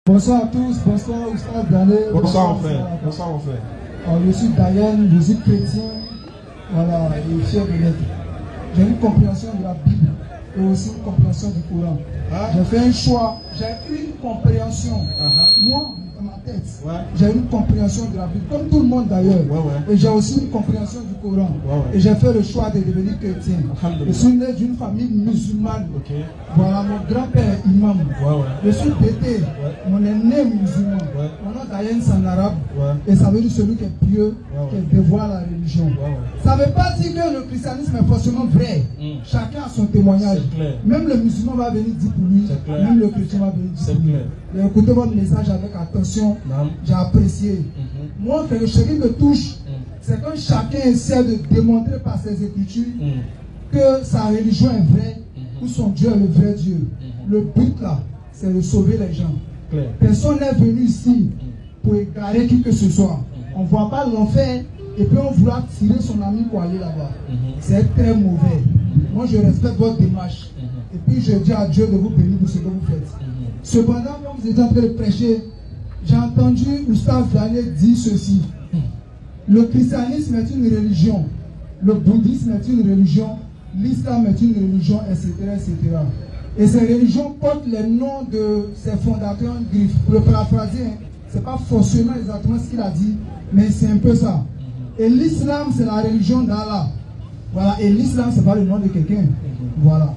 Bonsoir à tous, bonsoir Oustaz Dané. Bonsoir mon frère, bonsoir mon frère. Je suis Dayan, je suis chrétien, voilà, et fier de l'être. J'ai une compréhension de la Bible et aussi une compréhension du Coran. J'ai fait un choix, j'ai une compréhension. Moi, dans ma tête, j'ai une compréhension de la Bible, comme tout le monde d'ailleurs. Et j'ai aussi une compréhension du Coran. Et j'ai fait le choix de devenir chrétien. Je suis né d'une famille musulmane. Voilà, mon grand-père imam. Je suis pété. Mon aîné musulman. Mon nom Dayan c'est en arabe. Et ça veut dire celui qui est pieux, qui dévoile la religion. Ça ne veut pas dire que le christianisme est forcément vrai. Chacun a son témoignage. Même le musulman va venir dire pour lui. Même le chrétien va venir dire pour lui. Et écoutez votre message avec attention. J'ai apprécié. Moi, ce qui me touche, c'est quand chacun essaie de démontrer par ses écritures que sa religion est vraie ou son Dieu est le vrai Dieu. Le but là, c'est de sauver les gens. Personne n'est venu ici pour égarer qui que ce soit. On ne voit pas l'enfer et puis on vouloir tirer son ami pour aller là-bas. C'est très mauvais. Moi, je respecte votre démarche. Et puis je dis à Dieu de vous bénir pour ce que vous faites. Cependant, quand vous êtes en train de prêcher, j'ai entendu Oustaz Dané dire ceci. Le christianisme est une religion. Le bouddhisme est une religion. L'islam est une religion, etc., etc. Et ces religions portent les noms de ses fondateurs en griffe. Pour le paraphraser, ce n'est pas forcément exactement ce qu'il a dit, mais c'est un peu ça. Et l'islam, c'est la religion d'Allah. Voilà. Et l'islam, ce n'est pas le nom de quelqu'un. Voilà.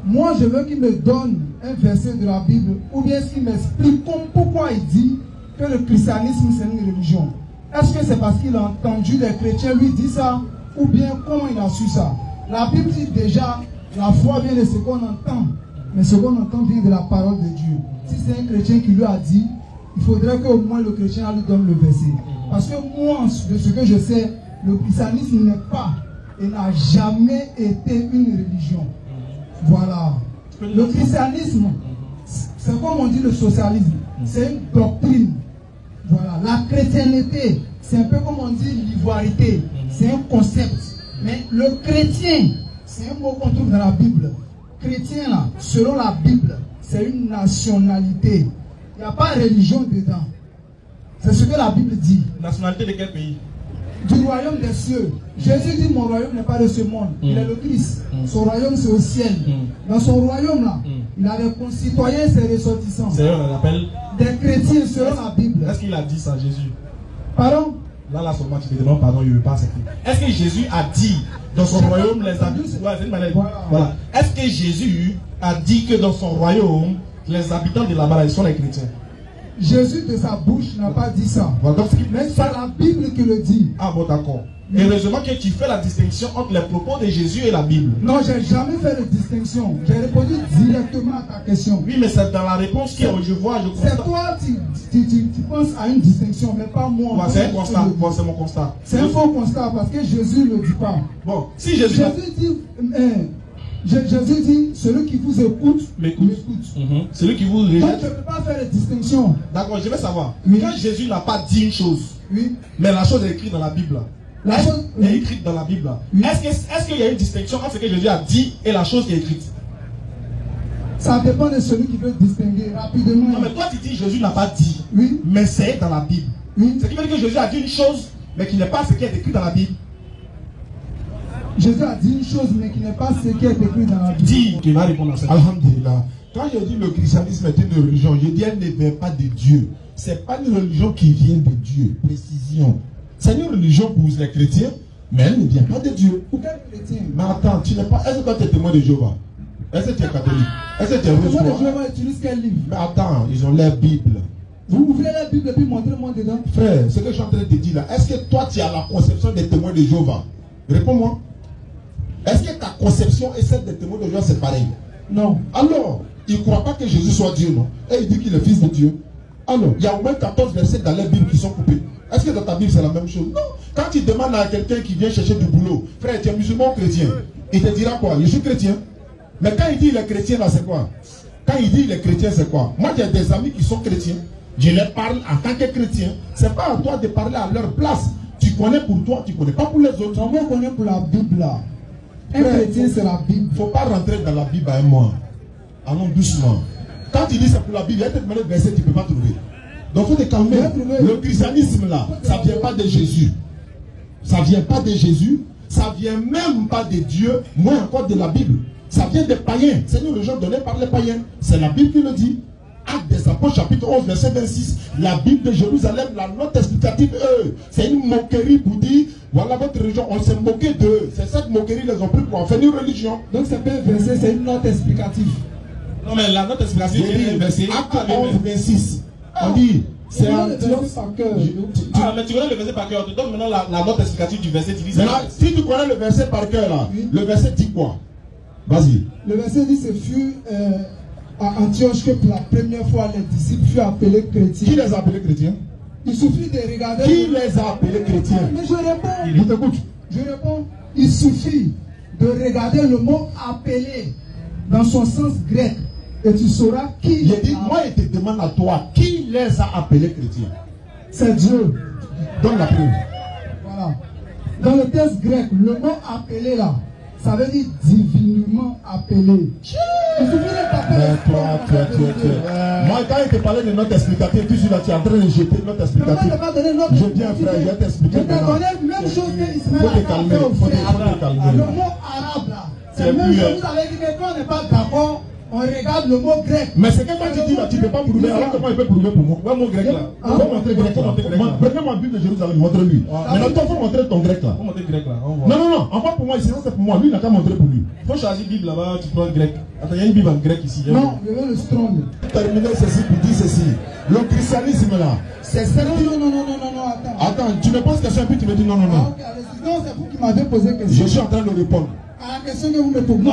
Moi, je veux qu'il me donne un verset de la Bible, ou bien qu'il m'explique pourquoi il dit que le christianisme, c'est une religion. Est-ce que c'est parce qu'il a entendu des chrétiens lui dire ça, ou bien comment il a su ça? La Bible dit déjà, la foi vient de ce qu'on entend, mais ce qu'on entend vient de la parole de Dieu. Si c'est un chrétien qui lui a dit, il faudrait qu'au moins le chrétien lui donne le verset. Parce que moi, de ce que je sais, le christianisme n'est pas et n'a jamais été une religion. Voilà. Le christianisme, c'est comme on dit le socialisme, c'est une doctrine. Voilà. La chrétienté, c'est un peu comme on dit l'ivoirité, c'est un concept. Mais le chrétien, c'est un mot qu'on trouve dans la Bible. Chrétien, là, selon la Bible, c'est une nationalité. Il n'y a pas de religion dedans. C'est ce que la Bible dit. Nationalité de quel pays? Du royaume des cieux. Jésus dit mon royaume n'est pas de ce monde. Il est le Christ. Son royaume c'est au ciel. Dans son royaume là, il a des concitoyens, ses ressortissants. C'est eux, on appelle des chrétiens selon la Bible. Est-ce qu'il a dit ça, Jésus? Pardon? Là seulement tu te demandes pardon, il ne veut pas accepter. Est-ce que Jésus a dit dans son royaume les habitants? Voilà. Est-ce que Jésus a dit que dans son royaume les habitants de là-bas ils sont les chrétiens? Jésus de sa bouche n'a pas dit ça. Voilà, donc, mais c'est la Bible qui le dit. Ah bon, d'accord. Heureusement que tu fais la distinction entre les propos de Jésus et la Bible. Non, j'ai jamais fait de distinction. J'ai répondu directement à ta question. Oui, mais c'est dans la réponse que je vois, je constate. C'est toi, tu penses à une distinction, mais pas moi. Ouais, c'est un constat. Bon, c'est mon constat. C'est un faux constat parce que Jésus ne le dit pas. Bon, si Jésus dit... Jésus dit, celui qui vous écoute, m'écoute. Celui qui vous rejette. Donc, je ne peux pas faire de distinction. D'accord, je vais savoir. Quand Jésus n'a pas dit une chose, mais la chose est écrite dans la Bible. La chose est écrite dans la Bible. Est-ce qu'il y a une distinction entre ce que Jésus a dit et la chose qui est écrite? Ça dépend de celui qui veut distinguer rapidement. Non, mais toi tu dis Jésus n'a pas dit, mais c'est dans la Bible. Ce qui veut dire que Jésus a dit une chose, mais qui n'est pas ce qui est écrit dans la Bible. Jésus a dit une chose, mais qui n'est pas ce qui est écrit dans la Bible. Dis, tu vas répondre à ça. Alhamdulillah. Quand je dis le christianisme est une religion, je dis elle ne vient pas de Dieu. Ce n'est pas une religion qui vient de Dieu. Précision. C'est une religion pour les chrétiens, mais elle ne vient pas de Dieu. Pour quel chrétien? Mais attends, tu n'es pas. Est-ce que tu es témoin de Jéhovah? Est-ce que tu es catholique? Est-ce que tu es rose? Les témoins de Jéhovah utilisent quel livre? Mais attends, ils ont leur Bible. Vous ouvrez la Bible et puis montrez-moi dedans. Frère, ce que je suis en train de te dire là, est-ce que toi tu as la conception des témoins de Jéhovah? Réponds-moi. Est-ce que ta conception et celle des témoins de Jéhovah c'est pareil? Non. Alors, il ne croit pas que Jésus soit Dieu, non? Et il dit qu'il est fils de Dieu. Alors, il y a au moins 14 versets dans la Bible qui sont coupés. Est-ce que dans ta Bible c'est la même chose? Non. Quand tu demandes à quelqu'un qui vient chercher du boulot, frère, tu es musulman ou chrétien? Il te dira quoi? Je suis chrétien. Mais quand il dit il est chrétien là, c'est quoi? Quand il dit il est chrétien, c'est quoi? Moi j'ai des amis qui sont chrétiens. Je leur parle en tant que chrétien. Ce n'est pas à toi de parler à leur place. Tu connais pour toi, tu ne connais pas pour les autres. Moi je connais pour la Bible là. Un chrétien c'est la Bible. Il ne faut pas rentrer dans la Bible à un mois. Allons doucement. Quand tu dis c'est pour la Bible, il y a peut-être même verset que tu ne peux pas trouver. Donc il faut te calmer. Le christianisme là, ça ne vient pas de Jésus. Ça ne vient pas de Jésus. Ça ne vient même pas de Dieu, moins encore de la Bible. Ça vient des païens. C'est une religion donnée par les païens. C'est la Bible qui le dit. Actes des Apôtres, chapitre 11, verset 26. La Bible de Jérusalem, la note explicative, c'est une moquerie pour dire, voilà votre religion, on s'est moqué d'eux. C'est cette moquerie les ont pris pour en faire une religion. Donc c'est pas un verset, c'est une note explicative. Non mais la note explicative, c'est un verset. Acte 11, 26. On dit, c'est un texte par cœur. Ah, mais tu connais le verset par cœur. Tu donnes maintenant la note explicative du verset. Tu dis maintenant, si tu connais le verset par cœur là, oui. Le verset dit quoi? Vas-y. Le verset dit, ce fut à Antioche que pour la première fois les disciples furent appelés chrétiens. Qui les a appelés chrétiens? Il suffit de regarder. Qui les a appelés chrétiens? Mais je réponds. Je t'écoute. Je réponds. Il suffit de regarder le mot appelé dans son sens grec. Et tu sauras qui. Il dit, moi je te demande à toi, qui les a appelés chrétiens? C'est Dieu. Donne la preuve. Voilà. Dans le texte grec, le mot appelé là, ça veut dire divinement appelé. Il suffit de taper. Moi, quand il te parlait de notes explicatives, tu es en train de jeter notes explicatives. Je viens, frère, je vais t'expliquer. Je te donné la même chose que Ismaël. Faut te calmer. Faut te calmer. Le mot arabe là, c'est même chose. Vous avez dit que quand on n'est pas d'accord, on regarde le mot grec. Mais c'est que quand tu dis là, tu ne peux pas prouver. Alors comment il peut prouver pour moi? Ouais, mon grec là. Faut montrer grec là. Prenez ma Bible de Jérusalem, montre-lui. Maintenant, toi, il faut montrer ton grec là. Faut montrer grec là. Non, envoie pour moi, sinon c'est pour moi. Lui, il n'a qu'à montrer pour lui. Faut choisir Bible là-bas, tu prends le grec. Attends, il y a une Bible en grec ici. Non, je veux le strong. Terminer ceci pour dire ceci. Le christianisme là, c'est certain. Non, attends. Attends, tu me poses question et puis tu me dis non. Ok, allez-y. Non, c'est vous qui m'avez posé question. Je suis en train de répondre. À la question que vous me posez.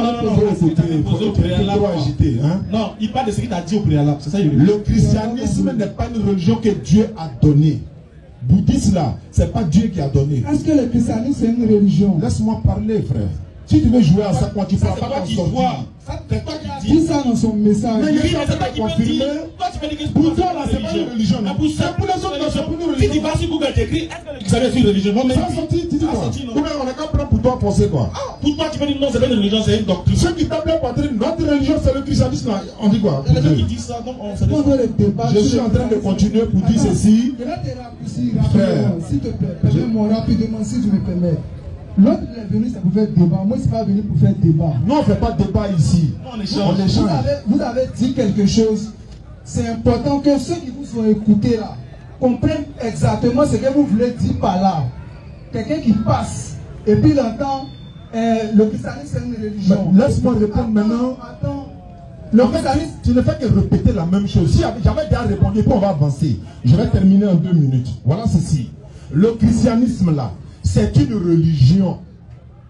Non, il parle de ce qu'il t'a dit au préalable. C'est ça, le christianisme n'est pas une religion que Dieu a donnée. Bouddhisme là, c'est pas Dieu qui a donné. Est-ce que le christianisme c'est une religion? Laisse-moi parler, frère. Si tu veux jouer à ça, quand tu ne pourras pas t'en sortir. C'est toi qui dis ça dans son message. Mais il y a ça qui confirmer. Toi, tu peux dire que pour toi, là, c'est pas une religion. C'est pour les autres, c'est pour une religion. Si tu vas sur Google, t'écris, est-ce que ça veut dire une religion? Non, mais ça sorti, tu dis quoi? Ou bien on n'a qu'à prendre pour toi penser quoi? Pour toi, tu peux dire non, c'est pas une religion, c'est une doctrine. Ceux qui t'appellent patrie, notre religion, c'est le christianisme. On dit quoi? Il y a des gens qui disent ça, donc on se Je suis en train de continuer pour dire ceci. Je vais te raccourcir rapidement, s'il te plaît. Permets-moi rapidement, si tu me permets. L'autre est venu, c'est pour faire débat. Moi, je ne suis pas venu pour faire débat. Non, on ne fait pas de débat ici. On échange. Vous avez dit quelque chose. C'est important que ceux qui vous ont écouté là comprennent exactement ce que vous voulez dire par là. Quelqu'un qui passe et puis il entend le christianisme c'est une religion. Laisse-moi répondre maintenant. Le christianisme, tu ne fais que répéter la même chose. Si j'avais déjà répondu, puis on va avancer. Je vais terminer en 2 minutes. Voilà ceci. Le christianisme là, c'est une religion.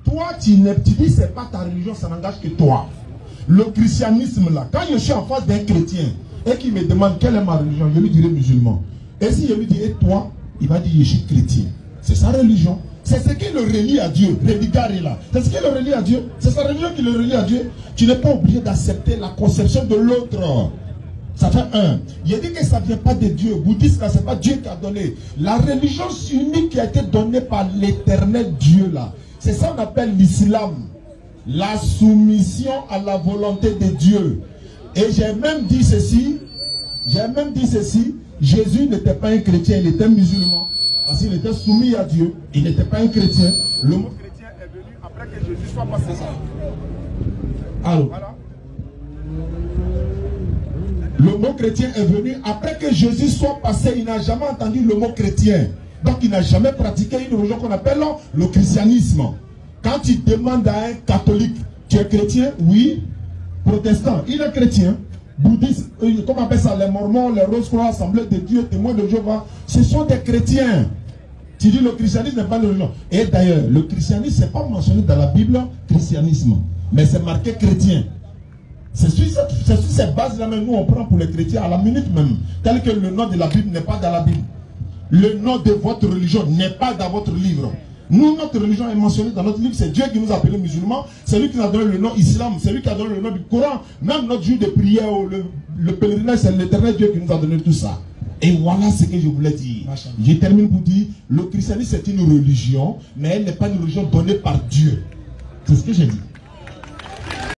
Toi, tu dis c'est pas ta religion, ça n'engage que toi. Le christianisme là, quand je suis en face d'un chrétien et qu'il me demande quelle est ma religion, je lui dirai musulman. Et si je lui dis et toi, il va dire je suis chrétien. C'est sa religion. C'est ce qui le relie à Dieu. C'est ce qui le relie à Dieu. C'est sa religion qui le relie à Dieu. Tu n'es pas obligé d'accepter la conception de l'autre. Ça fait un. Il a dit que ça ne vient pas de Dieu. Bouddhiste, ce n'est pas Dieu qui a donné. La religion unique qui a été donnée par l'éternel Dieu, là, c'est ça qu'on appelle l'islam. La soumission à la volonté de Dieu. Et j'ai même dit ceci. Jésus n'était pas un chrétien, il était musulman. Parce qu'il était soumis à Dieu. Il n'était pas un chrétien. Le mot chrétien est venu après que Jésus soit passé ça. Alors, voilà. Le mot chrétien est venu après que Jésus soit passé. Il n'a jamais entendu le mot chrétien. Donc il n'a jamais pratiqué une religion qu'on appelle le christianisme. Quand tu demandes à un catholique, tu es chrétien? Oui. Protestant, il est chrétien. Bouddhiste, comment on appelle ça? Les mormons, les Rose-Croix, Assemblée de Dieu, témoins de Jéhovah, ce sont des chrétiens. Tu dis le christianisme n'est pas une religion. Et d'ailleurs, le christianisme, ce n'est pas mentionné dans la Bible, christianisme. Mais c'est marqué chrétien. C'est sur cette base-là même, nous on prend pour les chrétiens à la minute même. Tel que le nom de la Bible n'est pas dans la Bible. Le nom de votre religion n'est pas dans votre livre. Nous, notre religion est mentionnée dans notre livre. C'est Dieu qui nous a appelés musulmans. C'est lui qui nous a donné le nom islam. C'est lui qui a donné le nom du Coran. Même notre jour de prière, le pèlerinage, c'est l'éternel Dieu qui nous a donné tout ça. Et voilà ce que je voulais dire. Je termine pour dire, le christianisme c'est une religion, mais elle n'est pas une religion donnée par Dieu. C'est ce que j'ai dit.